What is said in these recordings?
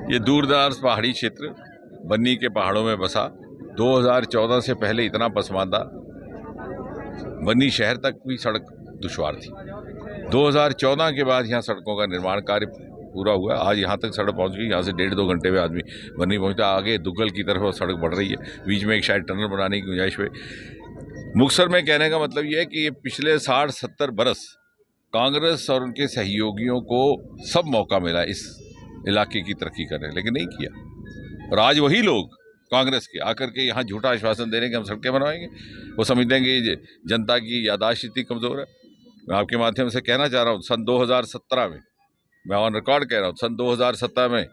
ये दूरदराज पहाड़ी क्षेत्र बन्नी के पहाड़ों में बसा। 2014 से पहले इतना पसमानदा, बन्नी शहर तक भी सड़क दुश्वार थी। 2014 के बाद यहाँ सड़कों का निर्माण कार्य पूरा हुआ। आज यहाँ तक सड़क पहुँच गई। यहाँ से 1.5-2 घंटे में आदमी बन्नी पहुँचता। आगे दुग्गल की तरफ सड़क बढ़ रही है, बीच में एक शायद टनल बनाने की गुंजाइश हुई। मुख्तसर में कहने का मतलब ये है कि ये पिछले 60-70 बरस कांग्रेस और उनके सहयोगियों को सब मौका मिला इस इलाके की तरक्की करने, लेकिन नहीं किया। और आज वही लोग कांग्रेस के आकर के यहाँ झूठा आश्वासन दे रहे हैं कि हम सड़कें बनवाएंगे। वो समझते हैं कि जनता की यादाश्त इतनी कमज़ोर है। मैं आपके माध्यम से कहना चाह रहा हूँ, सन 2017 में, मैं ऑन रिकॉर्ड कह रहा हूँ, सन 2017 में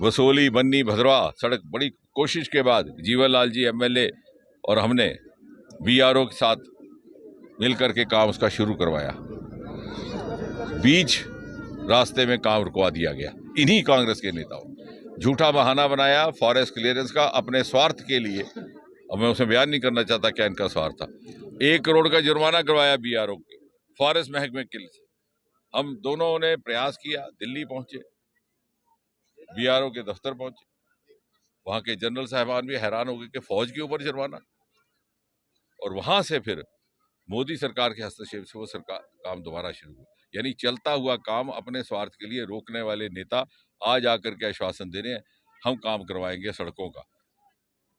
वसोली बन्नी भद्रवा सड़क बड़ी कोशिश के बाद जीवन लाल जी MLA और हमने BRO के साथ मिलकर के काम उसका शुरू करवाया। बीच रास्ते में काम रुकवा दिया गया इन्हीं कांग्रेस के नेताओं। झूठा बहाना बनाया फॉरेस्ट क्लियरेंस का अपने स्वार्थ के लिए। अब मैं उसे बयान नहीं करना चाहता क्या इनका स्वार्थ था। 1 करोड़ का जुर्माना करवाया BRO के फॉरेस्ट महकमे के लिए। हम दोनों ने प्रयास किया, दिल्ली पहुंचे, BRO के दफ्तर पहुंचे। वहां के जनरल साहबान भी हैरान हो गए कि फौज के ऊपर जुर्माना। और वहां से फिर मोदी सरकार के हस्तक्षेप से वो सरकार काम दोबारा शुरू हुआ। यानी चलता हुआ काम अपने स्वार्थ के लिए रोकने वाले नेता आज आकर के आश्वासन दे रहे हैं हम काम करवाएंगे सड़कों का।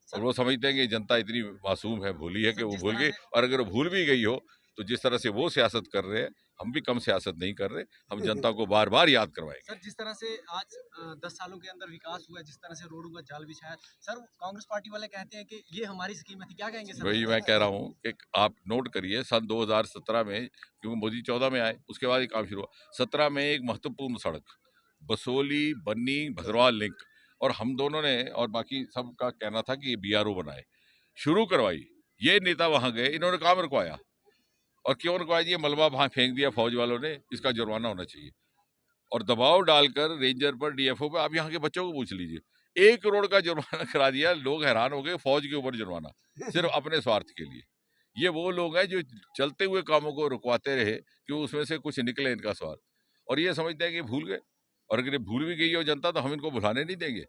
और वो समझते हैं कि जनता इतनी मासूम है, भूली है कि वो भूल गई। और अगर वो भूल भी गई हो तो जिस तरह से वो सियासत कर रहे हैं, हम भी कम सियासत नहीं कर रहे। हम जनता को बार बार याद करवाएंगे। सर, जिस तरह से आज 10 सालों के अंदर विकास हुआ है, जिस तरह से रोडों का जाल बिछाया, सर कांग्रेस पार्टी वाले कहते हैं कि ये हमारी स्कीम है, क्या कहेंगे सर? वही मैं कह रहा हूँ कि आप नोट करिए, सन 2017 में, क्योंकि मोदी 14 में आए, उसके बाद ही काम शुरू हुआ। 17 में एक महत्वपूर्ण सड़क बसोली बन्नी भद्रवाह लिंक, और हम दोनों ने और बाकी सबका कहना था कि ये BRO बनाए, शुरू करवाई। ये नेता वहां गए, इन्होंने काम रुकवाया। और क्यों रुकवाया? ये मलबा वहां फेंक दिया फौज वालों ने, इसका जुर्माना होना चाहिए। और दबाव डालकर रेंजर पर, DFO पर, आप यहाँ के बच्चों को पूछ लीजिए, 1 करोड़ का जुर्माना करा दिया। लोग हैरान हो गए, फौज के ऊपर जुर्माना सिर्फ अपने स्वार्थ के लिए। ये वो लोग हैं जो चलते हुए कामों को रुकवाते रहे कि उसमें से कुछ निकले इनका स्वार्थ। और ये समझते हैं कि भूल गए। और अगर ये भूल भी गई हो जनता तो हम इनको भुलाने नहीं देंगे।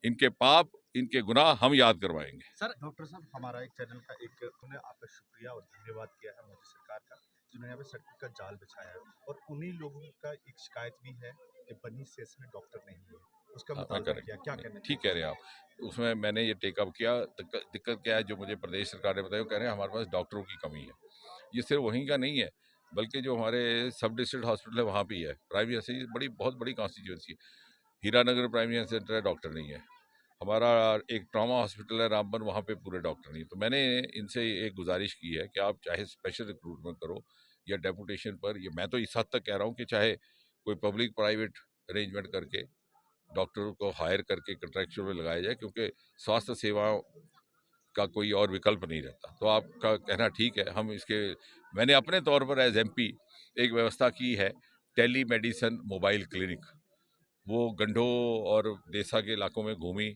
इनके पाप, इनके गुनाह हम याद करवाएंगे। सर, डॉक्टर साहब, हमारा एक चैनल का एक उन्होंने आपका शुक्रिया और धन्यवाद किया है मोदी सरकार का, जिन्होंने यहाँ पे सड़क का जाल बिछाया है। और उन्हीं लोगों का एक शिकायत भी है कि बन्नी सेस में डॉक्टर नहीं है, उसका मुताबिक किया। क्या कहना? ठीक कह रहे हैं आप। उसमें मैंने ये टेकअप किया। दिक्कत क्या है, जो मुझे प्रदेश सरकार ने बताया, वो कह रहे हैं हमारे पास डॉक्टरों की कमी है। ये सिर्फ वहीं का नहीं है, बल्कि जो हमारे सब डिस्ट्रिक्ट हॉस्पिटल है वहाँ भी है। प्राइमरी बहुत बड़ी कॉन्स्टिट्यूंसी है। हीरानगर प्राइमरी हेल्थ सेंटर है, डॉक्टर नहीं है। हमारा एक ट्रॉमा हॉस्पिटल है रामबन, वहाँ पे पूरे डॉक्टर नहीं। तो मैंने इनसे एक गुजारिश की है कि आप चाहे स्पेशल रिक्रूटमेंट करो या डेपुटेशन पर, ये मैं तो इस हद तक कह रहा हूँ कि चाहे कोई पब्लिक प्राइवेट अरेंजमेंट करके डॉक्टरों को हायर करके कॉन्ट्रैक्चुअल में लगाया जाए, क्योंकि स्वास्थ्य सेवाओं का कोई और विकल्प नहीं रहता। तो आपका कहना ठीक है। हम इसके, मैंने अपने तौर पर एज MP एक व्यवस्था की है, टेली मेडिसिन मोबाइल क्लिनिक। वो गंढो और देसा के इलाकों में घूमी,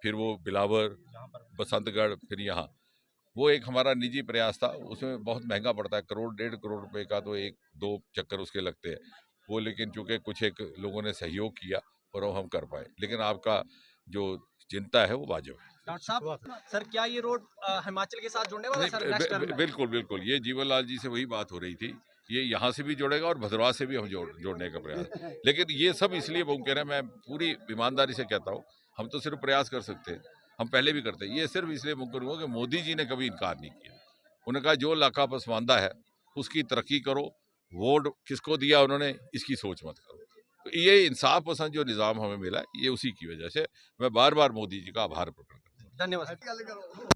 फिर वो बिलावर, बसंतगढ़, फिर यहाँ। वो एक हमारा निजी प्रयास था। उसमें बहुत महंगा पड़ता है, 1-1.5 करोड़ रुपए का तो 1-2 चक्कर उसके लगते हैं वो। लेकिन चूंकि कुछ एक लोगों ने सहयोग किया और वो हम कर पाए। लेकिन आपका जो चिंता है वो वाजिब है। डॉक्टर साहब, सर क्या ये रोड हिमाचल के साथ जुड़ने वाला है सर नेक्स्ट टर्म में? बिल्कुल। ये जीवन लाल जी से वही बात हो रही थी। ये यहाँ से भी जुड़ेगा और भद्रवाह से भी हम जोड़ने का प्रयास। लेकिन ये सब इसलिए मुमकिन है, मैं पूरी ईमानदारी से कहता हूँ, हम तो सिर्फ प्रयास कर सकते हैं, हम पहले भी करते हैं। ये सिर्फ इसलिए मुमकिन हुआ कि मोदी जी ने कभी इनकार नहीं किया। उन्होंने कहा जो इलाका पसमानदा है उसकी तरक्की करो, वोट किसको दिया उन्होंने इसकी सोच मत करो। तो ये इंसाफ पसंद जो निज़ाम हमें मिला, ये उसी की वजह से मैं बार बार मोदी जी का आभार प्रकट करता हूँ। धन्यवाद।